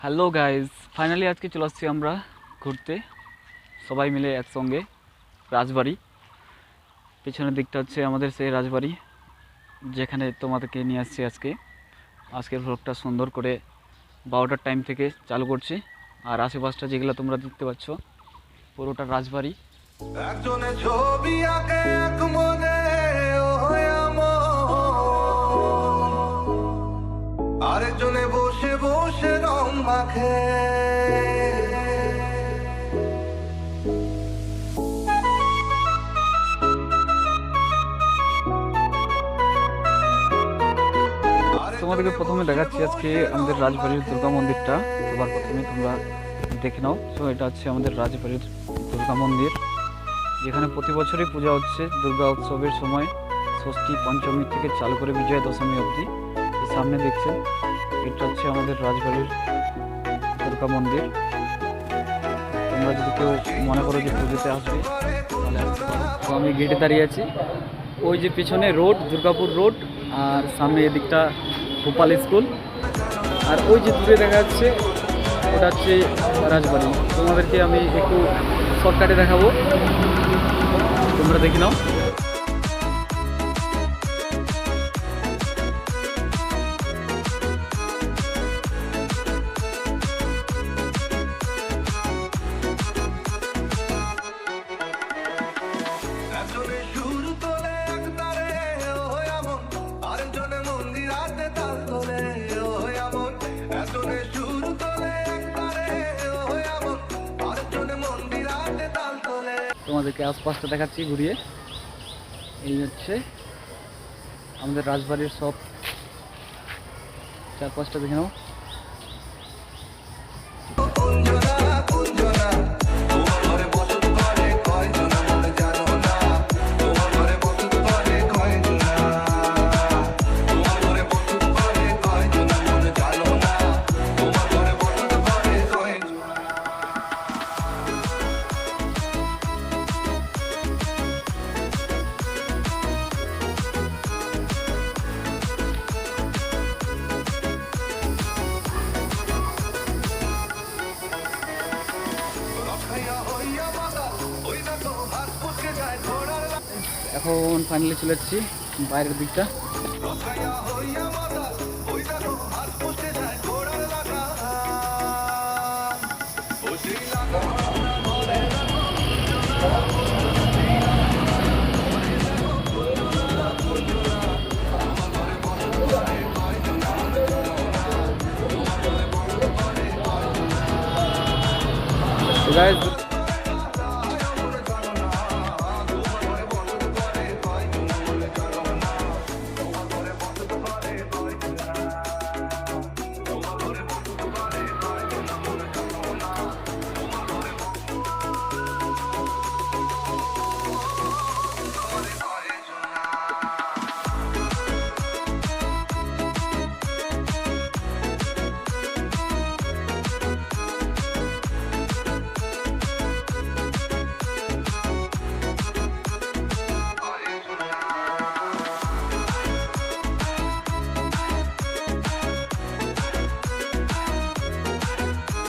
Hello guys, finally আজকে চলে আসছি আমরা ঘুরতে সবাই মিলে একসঙ্গে রাজবাড়ি। পেছনের দিকটা হচ্ছে আমাদের সেই রাজবাড়ি যেখানে তোমাদেরকে নিয়ে আসছি আজকের ভ্লগটা সুন্দর করে 12টার টাইম থেকে চালু করছি। আর আশেপাশটা যেগুলো তোমরা দেখতে পাচ্ছ পুরোটা রাজবাড়ি। একজনে ছবি আঁকে এক মনে আরেকজনে বসে বসে রং মাখে। তোমাদেরকে প্রথমে দেখাচ্ছি আজকে আমাদের রাজবাড়ির দুর্গা মন্দিরটা। সবার প্রথমে তোমরা দেখে নাও। তো এটা হচ্ছে আমাদের রাজবাড়ির দুর্গা মন্দির, যেখানে প্রতি বছরই পূজা হচ্ছে দুর্গা উৎসবের সময়। ষষ্ঠী পঞ্চমী থেকে চালু করে বিজয়া দশমী অবধি। সামনে দেখছেন এটা হচ্ছে আমাদের রাজবাড়ির দুর্গা মন্দির। তোমরা যদি কেউ মনে করো যে পুজোতে আসবে তাহলে আসতে পারো। তো আমি গেটে দাঁড়িয়ে আছি। ওই যে পিছনে রোড, দুর্গাপুর রোড, আর সামনে এদিকটা গোপাল স্কুল, আর ওই যে দূরে দেখা যাচ্ছে ওটা হচ্ছে রাজবাড়ি। তোমাদেরকে আমি একটু শর্টকাটে দেখাবো, তোমরা দেখে নাও। একজনে সুর তোলে এক তারে এমন, আরেকজনে মন্দির হাতে তাল তোলে এমন। একজনে সুর তোলে এক তারে এমন, আরেকজনে মন্দির হাতে তাল তোলে। তোমাদেরকে আশপাশটা দেখাচ্ছি ঘুরিয়ে। এই হচ্ছে আমাদের রাজবাড়ির সব চারপাশটা দেখে নাও। কুঞ্জনা কুঞ্জনা তোমার ঘরে বসত করে কয়জনা বলে জানো না। তোমার ঘরে বসত করে কয়জনা, তোমার ঘরে বসত করে কয়জনা বলে জানো না। তোমার ঘরে বসত করে কয়জনা। এখন ফাইনালি চলে যাচ্ছি বাইরের দিকটা। So guys,